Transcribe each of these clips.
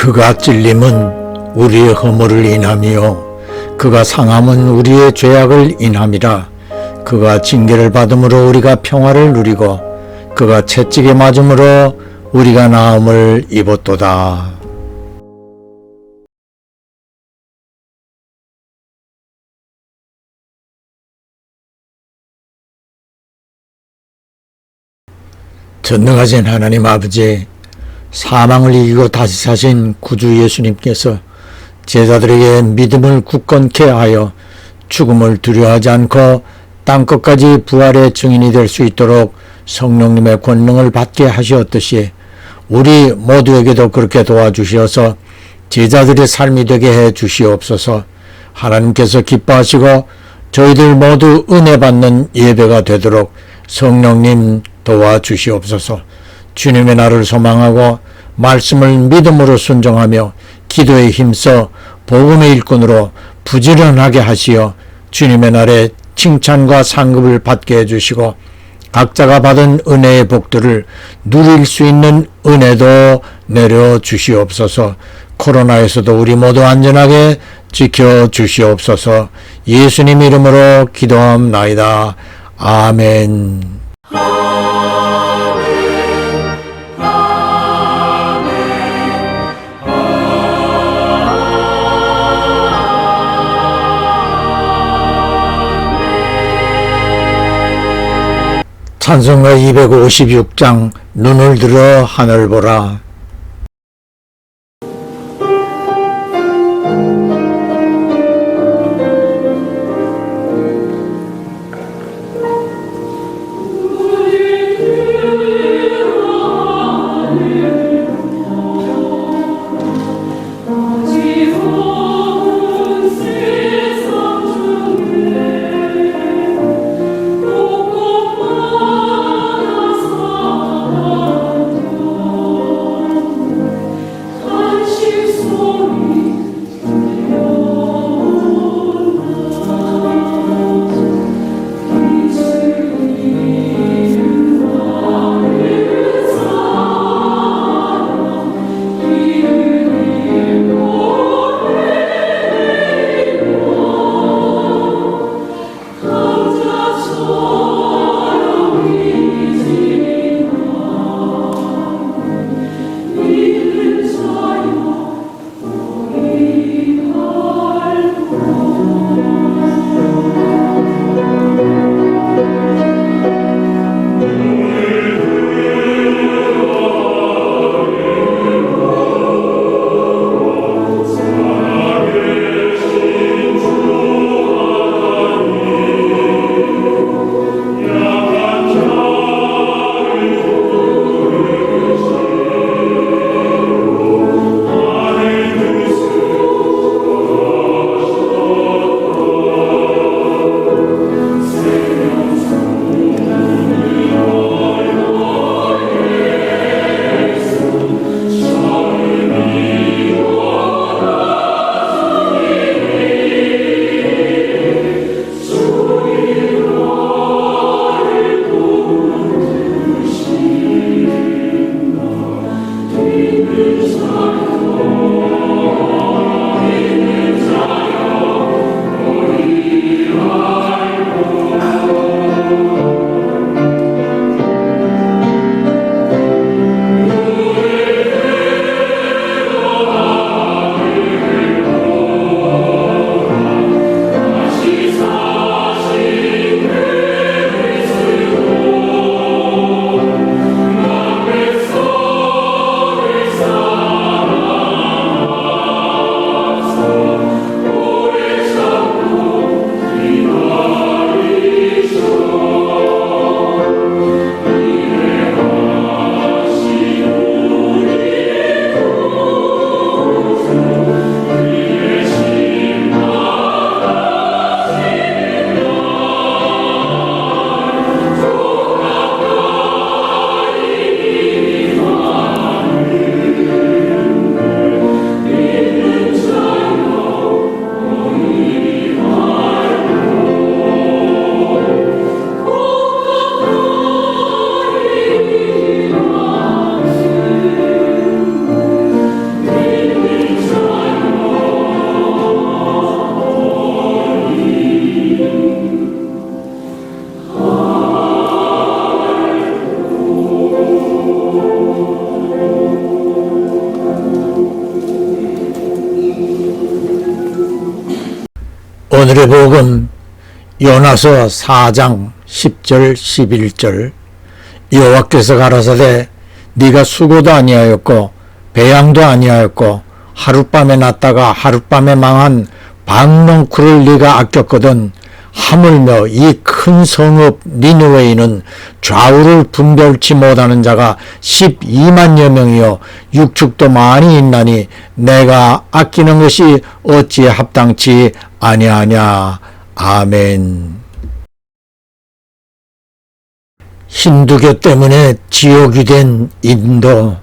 그가 찔림은 우리의 허물을 인함이요 그가 상함은 우리의 죄악을 인함이라. 그가 징계를 받음으로 우리가 평화를 누리고 그가 채찍에 맞음으로 우리가 나음을 입었도다. 전능하신 하나님 아버지, 사망을 이기고 다시 사신 구주 예수님께서 제자들에게 믿음을 굳건케 하여 죽음을 두려워하지 않고 땅끝까지 부활의 증인이 될 수 있도록 성령님의 권능을 받게 하시었듯이 우리 모두에게도 그렇게 도와주시어서 제자들의 삶이 되게 해 주시옵소서. 하나님께서 기뻐하시고 저희들 모두 은혜 받는 예배가 되도록 성령님 도와주시옵소서. 주님의 날을 소망하고 말씀을 믿음으로 순종하며 기도에 힘써 복음의 일꾼으로 부지런하게 하시어 주님의 날에 칭찬과 상급을 받게 해주시고 각자가 받은 은혜의 복들을 누릴 수 있는 은혜도 내려주시옵소서. 코로나에서도 우리 모두 안전하게 지켜주시옵소서. 예수님 이름으로 기도함나이다. 아멘. 찬송가 256장 눈을 들어 하늘 보라. 오늘의 복음 요나서 4장 10절 11절. 여호와께서 가라사대 네가 수고도 아니하였고 배양도 아니하였고 하룻밤에 났다가 하룻밤에 망한 박농쿨을 네가 아꼈거든 하물며 이 큰 성읍 니느웨이는 좌우를 분별치 못하는 자가 12만여 명이요 육축도 많이 있나니 내가 아끼는 것이 어찌 합당치 아니하냐. 아멘. 힌두교 때문에 지옥이 된 인도.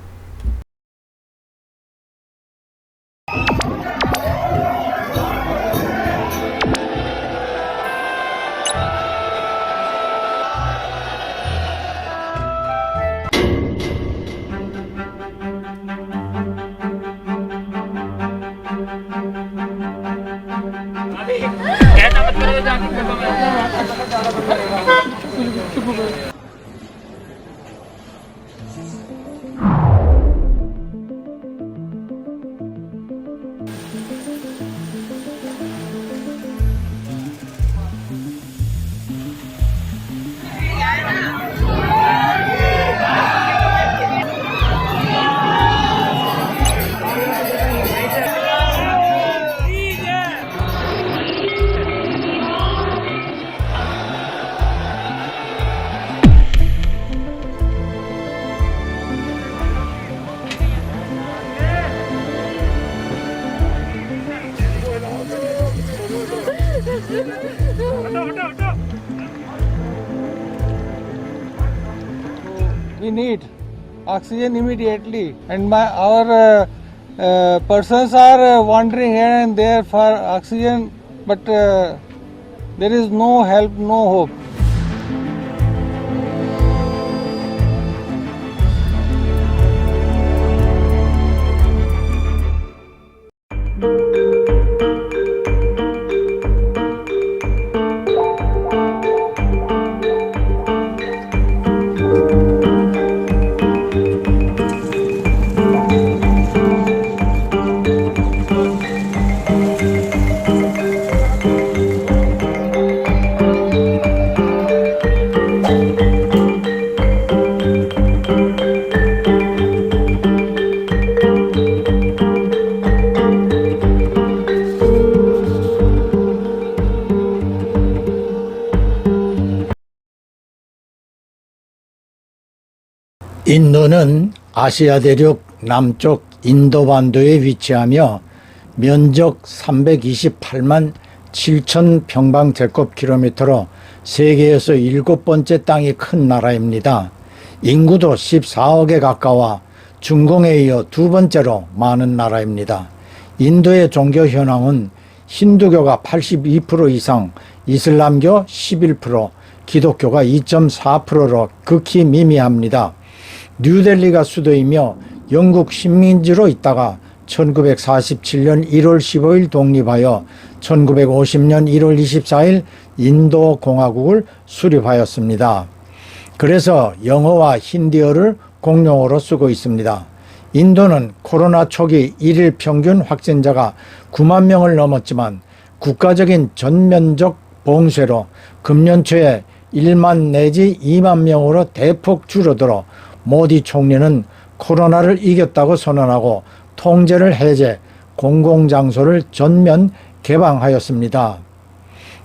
We need oxygen immediately, and our persons are wandering here and there for oxygen, but there is no help, no hope. 인도는 아시아 대륙 남쪽 인도반도에 위치하며 면적 328만 7천 평방제곱킬로미터로 세계에서 7번째 땅이 큰 나라입니다. 인구도 14억에 가까워 중공에 이어 두 번째로 많은 나라입니다. 인도의 종교 현황은 힌두교가 82% 이상, 이슬람교 11%, 기독교가 2.4%로 극히 미미합니다. 뉴델리가 수도이며 영국 식민지로 있다가 1947년 1월 15일 독립하여 1950년 1월 24일 인도공화국을 수립하였습니다. 그래서 영어와 힌디어를 공용어로 쓰고 있습니다. 인도는 코로나 초기 일일 평균 확진자가 9만 명을 넘었지만 국가적인 전면적 봉쇄로 금년 초에 1만 내지 2만 명으로 대폭 줄어들어 모디 총리는 코로나를 이겼다고 선언하고 통제를 해제, 공공장소를 전면 개방하였습니다.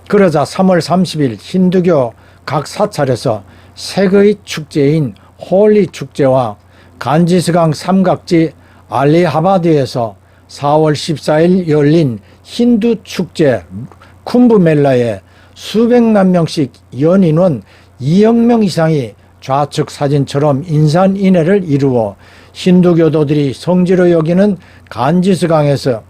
그러자 3월 30일 힌두교 각 사찰에서 색의 축제인 홀리 축제와 간지스강 삼각지 알리하바드에서 4월 14일 열린 힌두 축제 쿰브멜라에 수백만 명씩 연인원 2억 명 이상이 좌측 사진처럼 인산인해를 이루어 힌두교도들이 성지로 여기는 간지스강에서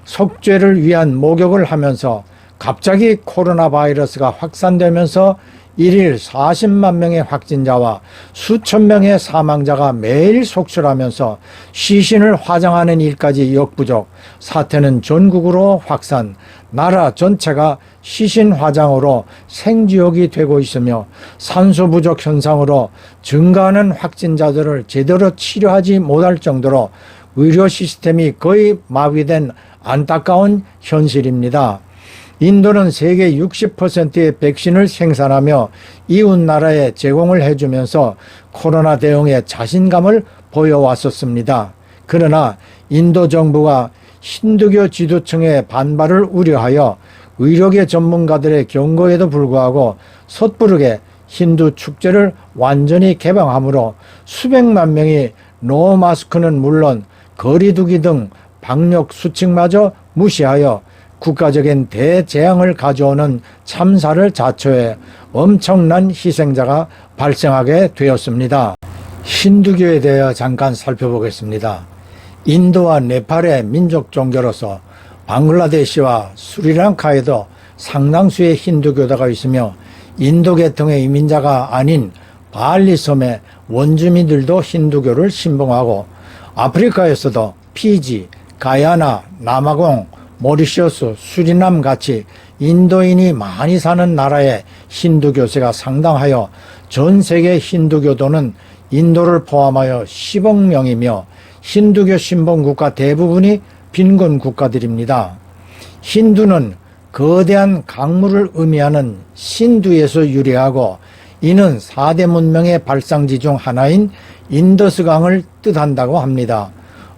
속죄를 위한 목욕을 하면서 갑자기 코로나 바이러스가 확산되면서 일일 40만 명의 확진자와 수천 명의 사망자가 매일 속출하면서 시신을 화장하는 일까지 역부족, 사태는 전국으로 확산, 나라 전체가 시신 화장으로 생지옥이 되고 있으며 산소 부족 현상으로 증가하는 확진자들을 제대로 치료하지 못할 정도로 의료 시스템이 거의 마비된 안타까운 현실입니다. 인도는 세계 60%의 백신을 생산하며 이웃 나라에 제공을 해주면서 코로나 대응에 자신감을 보여왔었습니다. 그러나 인도 정부가 힌두교 지도층의 반발을 우려하여 의료계 전문가들의 경고에도 불구하고 섣부르게 힌두 축제를 완전히 개방함으로 수백만 명이 노 마스크는 물론 거리두기 등 방역 수칙마저 무시하여 국가적인 대재앙을 가져오는 참사를 자초해 엄청난 희생자가 발생하게 되었습니다. 힌두교에 대해 잠깐 살펴보겠습니다. 인도와 네팔의 민족 종교로서 방글라데시와 스리랑카에도 상당수의 힌두교도가 있으며 인도 계통의 이민자가 아닌 발리 섬의 원주민들도 힌두교를 신봉하고 아프리카에서도 피지, 가야나, 남아공, 모리셔스, 수리남 같이 인도인이 많이 사는 나라의 힌두교세가 상당하여 전 세계 힌두교도는 인도를 포함하여 10억 명이며 힌두교 신봉국가 대부분이 빈곤 국가들입니다. 힌두는 거대한 강물을 의미하는 신두에서 유래하고 이는 4대 문명의 발상지 중 하나인 인더스강을 뜻한다고 합니다.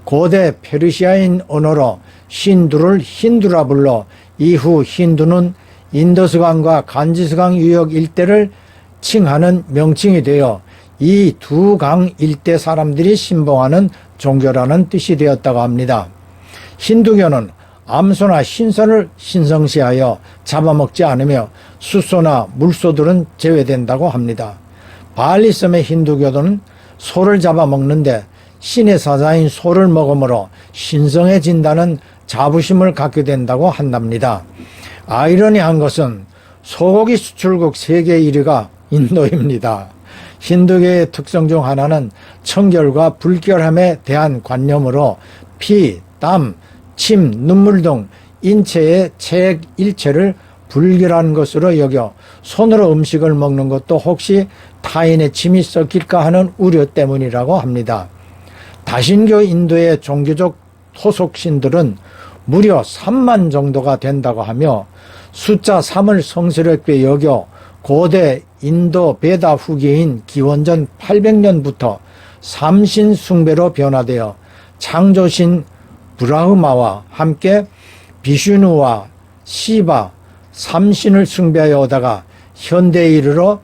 고대 페르시아인 언어로 신두를 힌두라 불러 이후 힌두는 인더스강과 간지스강 유역 일대를 칭하는 명칭이 되어 이 두 강 일대 사람들이 신봉하는 종교라는 뜻이 되었다고 합니다. 힌두교는 암소나 신선을 신성시하여 잡아먹지 않으며 숫소나 물소들은 제외된다고 합니다. 발리섬의 힌두교도는 소를 잡아먹는데 신의 사자인 소를 먹음으로 신성해진다는 자부심을 갖게 된다고 한답니다. 아이러니한 것은 소고기 수출국 세계 1위가 인도입니다. 힌두교의 특성 중 하나는 청결과 불결함에 대한 관념으로 피, 땀, 침, 눈물 등 인체의 체액 일체를 불결한 것으로 여겨 손으로 음식을 먹는 것도 혹시 타인의 침이 섞일까 하는 우려 때문이라고 합니다. 다신교 인도의 종교적 토속신들은 무려 3만 정도가 된다고 하며 숫자 3을 성스럽게 여겨 고대 인도 베다 후기인 기원전 800년부터 삼신 숭배로 변화되어 창조신 브라흐마와 함께 비슈누와 시바, 삼신을 숭배하여 오다가 현대에 이르러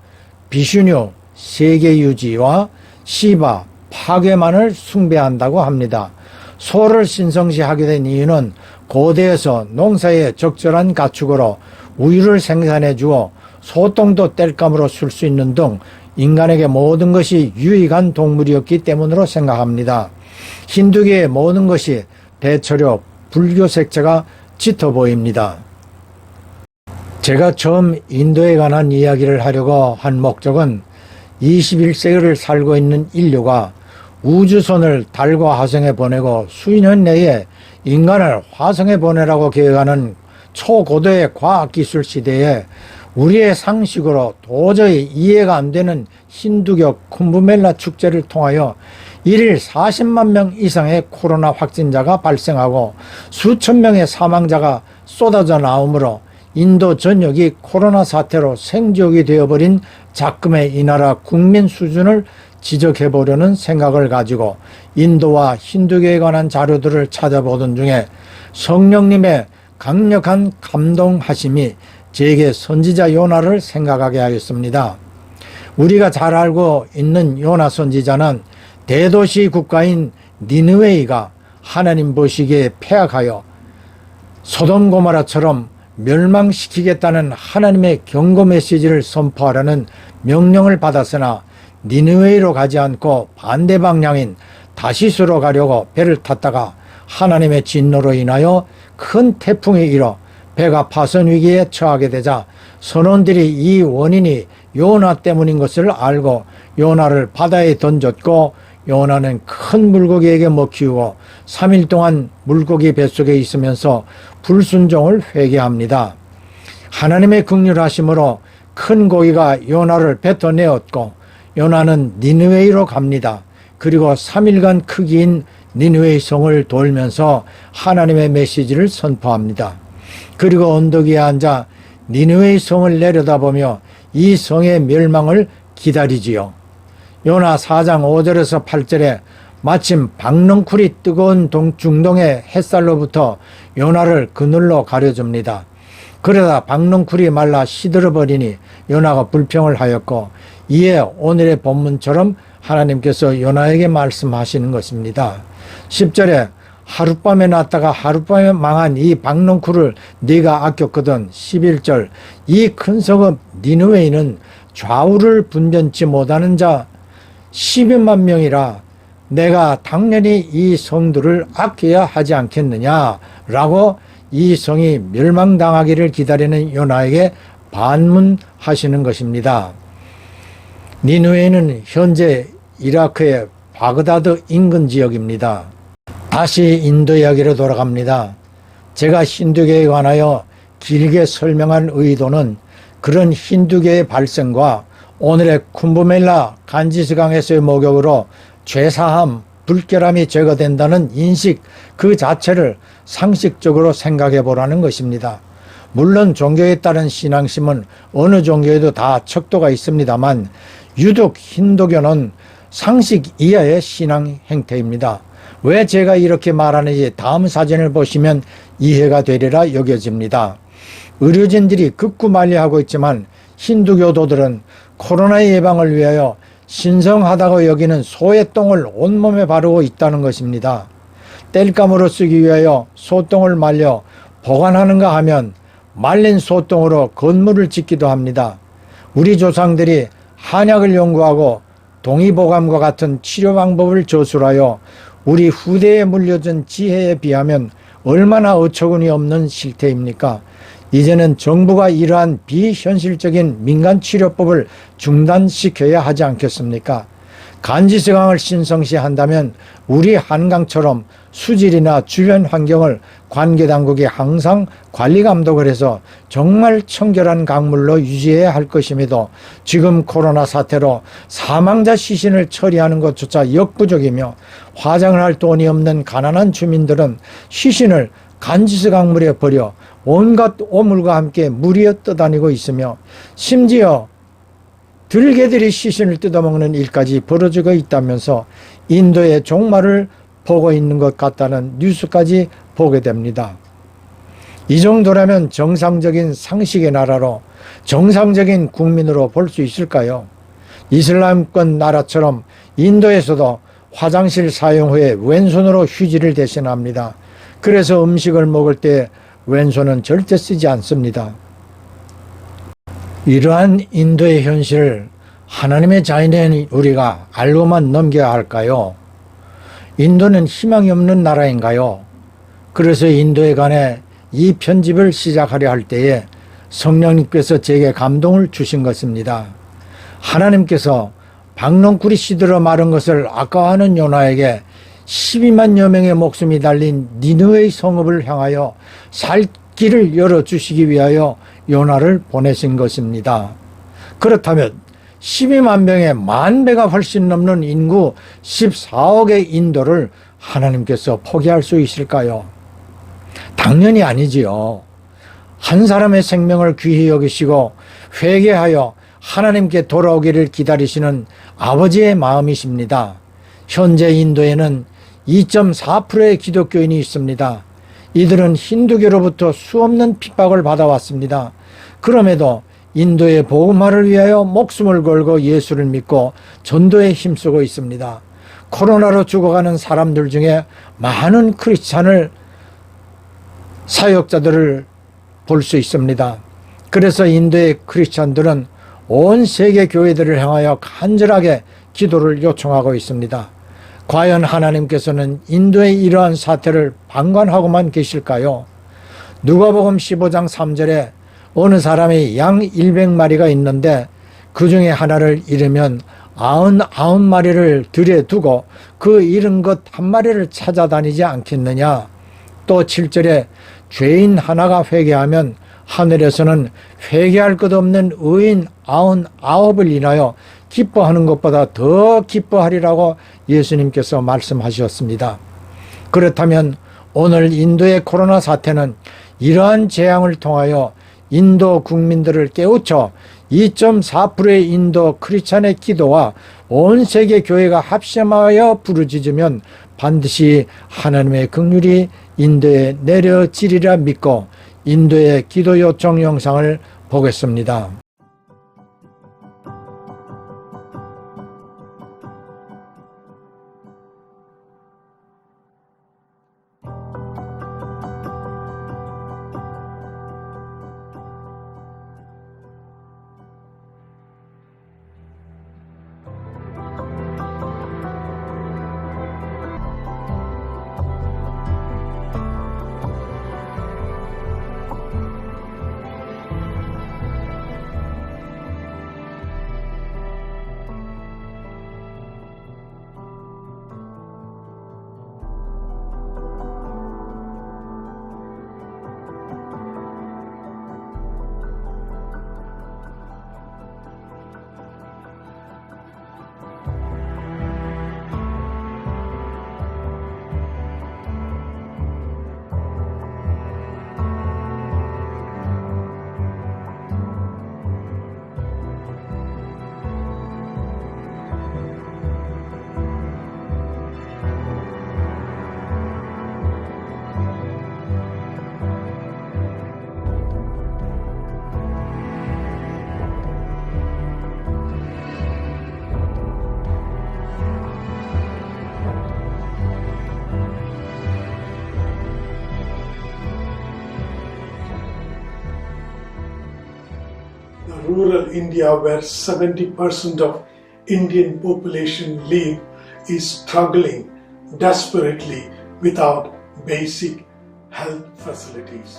비슈뉴, 세계유지와 시바, 파괴만을 숭배한다고 합니다. 소를 신성시하게 된 이유는 고대에서 농사에 적절한 가축으로 우유를 생산해 주어 소똥도 땔감으로 쓸 수 있는 등 인간에게 모든 것이 유익한 동물이었기 때문으로 생각합니다. 힌두교의 모든 것이 대체로 불교 색채가 짙어 보입니다. 제가 처음 인도에 관한 이야기를 하려고 한 목적은 21세기를 살고 있는 인류가 우주선을 달과 화성에 보내고 수년 내에 인간을 화성에 보내라고 계획하는 초고도의 과학기술 시대에 우리의 상식으로 도저히 이해가 안 되는 힌두교 쿰브멜라 축제를 통하여 일일 40만 명 이상의 코로나 확진자가 발생하고 수천 명의 사망자가 쏟아져 나오므로 인도 전역이 코로나 사태로 생지옥이 되어버린 작금의 이 나라 국민 수준을 지적해보려는 생각을 가지고 인도와 힌두교에 관한 자료들을 찾아보던 중에 성령님의 강력한 감동하심이 제게 선지자 요나를 생각하게 하였습니다. 우리가 잘 알고 있는 요나 선지자는 대도시 국가인 니느웨이가 하나님 보시기에 폐악하여 소돔 고모라처럼 멸망시키겠다는 하나님의 경고 메시지를 선포하라는 명령을 받았으나 니느웨이로 가지 않고 반대 방향인 다시스로 가려고 배를 탔다가 하나님의 진노로 인하여 큰 태풍이 일어 배가 파손 위기에 처하게 되자 선원들이 이 원인이 요나 때문인 것을 알고 요나를 바다에 던졌고 요나는 큰 물고기에게 먹히고 3일 동안 물고기 뱃속에 있으면서 불순종을 회개합니다. 하나님의 긍휼하심으로 큰 고기가 요나를 뱉어내었고 요나는 니느웨이로 갑니다. 그리고 3일간 크기인 니느웨이 성을 돌면서 하나님의 메시지를 선포합니다. 그리고 언덕 위에 앉아 니느웨의 성을 내려다보며 이 성의 멸망을 기다리지요. 요나 4장 5절에서 8절에 마침 박넝쿨이 뜨거운 중동의 햇살로부터 요나를 그늘로 가려줍니다. 그러다 박넝쿨이 말라 시들어버리니 요나가 불평을 하였고, 이에 오늘의 본문처럼 하나님께서 요나에게 말씀하시는 것입니다. 10절에 하룻밤에 났다가 하룻밤에 망한 이 박넝쿨을 네가 아꼈거든. 11절 이 큰 성읍 니느웨이는 좌우를 분변치 못하는 자 12만 명이라 내가 당연히 이 성들을 아껴야 하지 않겠느냐 라고 이 성이 멸망당하기를 기다리는 요나에게 반문하시는 것입니다. 니느웨이는 현재 이라크의 바그다드 인근 지역입니다. 다시 인도 이야기로 돌아갑니다. 제가 힌두교에 관하여 길게 설명한 의도는 그런 힌두교의 발생과 오늘의 쿰브멜라 간지스강에서의 목욕으로 죄사함, 불결함이 제거된다는 인식 그 자체를 상식적으로 생각해 보라는 것입니다. 물론 종교에 따른 신앙심은 어느 종교에도 다 척도가 있습니다만 유독 힌두교는 상식 이하의 신앙 행태입니다. 왜 제가 이렇게 말하는지 다음 사진을 보시면 이해가 되리라 여겨집니다. 의료진들이 극구만리하고 있지만 힌두교도들은 코로나 예방을 위하여 신성하다고 여기는 소의 똥을 온몸에 바르고 있다는 것입니다. 땔감으로 쓰기 위하여 소똥을 말려 보관하는가 하면 말린 소똥으로 건물을 짓기도 합니다. 우리 조상들이 한약을 연구하고 동의보감과 같은 치료 방법을 저술하여 우리 후대에 물려준 지혜에 비하면 얼마나 어처구니 없는 실태입니까? 이제는 정부가 이러한 비현실적인 민간치료법을 중단시켜야 하지 않겠습니까? 간지스강을 신성시한다면 우리 한강처럼 수질이나 주변 환경을 관계당국이 항상 관리 감독을 해서 정말 청결한 강물로 유지해야 할 것임에도 지금 코로나 사태로 사망자 시신을 처리하는 것조차 역부족이며 화장을 할 돈이 없는 가난한 주민들은 시신을 간지스 강물에 버려 온갖 오물과 함께 물이어 떠다니고 있으며 심지어 들개들이 시신을 뜯어먹는 일까지 벌어지고 있다면서 인도의 종말을 보고 있는 것 같다는 뉴스까지 보게 됩니다. 이 정도라면 정상적인 상식의 나라로 정상적인 국민으로 볼 수 있을까요? 이슬람권 나라처럼 인도에서도 화장실 사용 후에 왼손으로 휴지를 대신합니다. 그래서 음식을 먹을 때 왼손은 절대 쓰지 않습니다. 이러한 인도의 현실을 하나님의 자녀인 우리가 알고만 넘겨야 할까요? 인도는 희망이 없는 나라인가요? 그래서 인도에 관해 이 편집을 시작하려 할 때에 성령님께서 제게 감동을 주신 것입니다. 하나님께서 박넝쿨이 시들어 마른 것을 아까워하는 요나에게 12만여 명의 목숨이 달린 니느웨의 성읍을 향하여 살 길을 열어주시기 위하여 요나를 보내신 것입니다. 그렇다면 12만 명의 10,000배가 훨씬 넘는 인구 14억의 인도를 하나님께서 포기할 수 있을까요? 당연히 아니지요. 한 사람의 생명을 귀히 여기시고 회개하여 하나님께 돌아오기를 기다리시는 아버지의 마음이십니다. 현재 인도에는 2.4%의 기독교인이 있습니다. 이들은 힌두교로부터 수없는 핍박을 받아왔습니다. 그럼에도 인도의 복음화를 위하여 목숨을 걸고 예수를 믿고 전도에 힘쓰고 있습니다. 코로나로 죽어가는 사람들 중에 많은 크리스찬을 사역자들을 볼 수 있습니다. 그래서 인도의 크리스찬들은 온 세계 교회들을 향하여 간절하게 기도를 요청하고 있습니다. 과연 하나님께서는 인도의 이러한 사태를 방관하고만 계실까요? 누가복음 15장 3절에 어느 사람이 양 100마리가 있는데 그 중에 하나를 잃으면 99마리를 들여 두고 그 잃은 것 한 마리를 찾아다니지 않겠느냐. 또 7절에 죄인 하나가 회개하면 하늘에서는 회개할 것 없는 의인 99을 인하여 기뻐하는 것보다 더 기뻐하리라고 예수님께서 말씀하셨습니다. 그렇다면 오늘 인도의 코로나 사태는 이러한 재앙을 통하여 인도 국민들을 깨우쳐 2.4%의 인도 크리스찬의 기도와 온 세계 교회가 합심하여 부르짖으면 반드시 하나님의 긍휼이 인도에 내려지리라 믿고 인도의 기도 요청 영상을 보겠습니다. Rural India, where 70% of Indian population live, is struggling desperately without basic health facilities.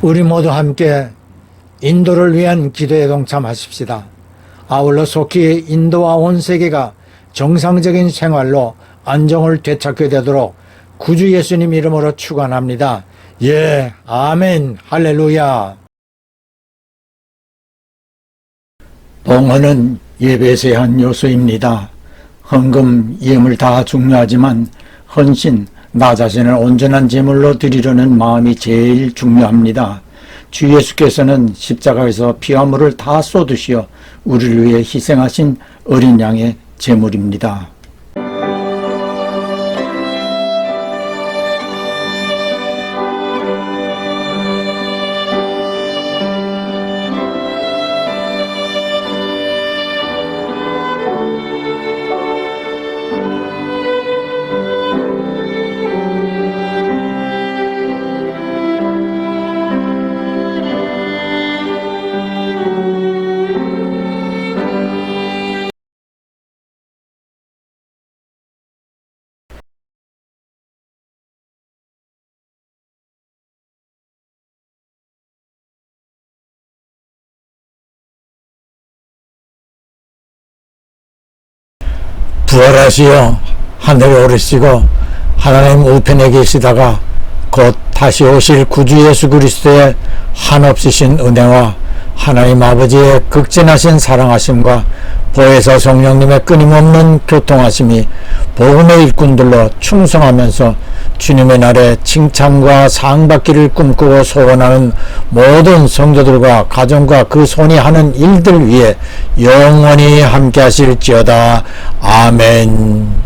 우리 모두 함께 인도를 위한 기도에 동참하십시다. 아울러 속히 인도와 온 세계가 정상적인 생활로 안정을 되찾게 되도록 구주 예수님 이름으로 축원합니다. 예, 아멘, 할렐루야. 봉헌은 예배에서의 한 요소입니다. 헌금, 예물 다 중요하지만 헌신, 나 자신을 온전한 제물로 드리려는 마음이 제일 중요합니다. 주 예수께서는 십자가에서 피와 물을 다 쏟으시어 우리를 위해 희생하신 어린 양의 제물입니다. 부활하시어 하늘에 오르시고 하나님 우편에 계시다가 곧 다시 오실 구주 예수 그리스도의 한없으신 은혜와 하나님 아버지의 극진하신 사랑하심과 보혜사 성령님의 끊임없는 교통하심이 복음의 일꾼들로 충성하면서 주님의 날에 칭찬과 상받기를 꿈꾸고 소원하는 모든 성도들과 가정과 그 손이 하는 일들 위해 영원히 함께 하실지어다. 아멘.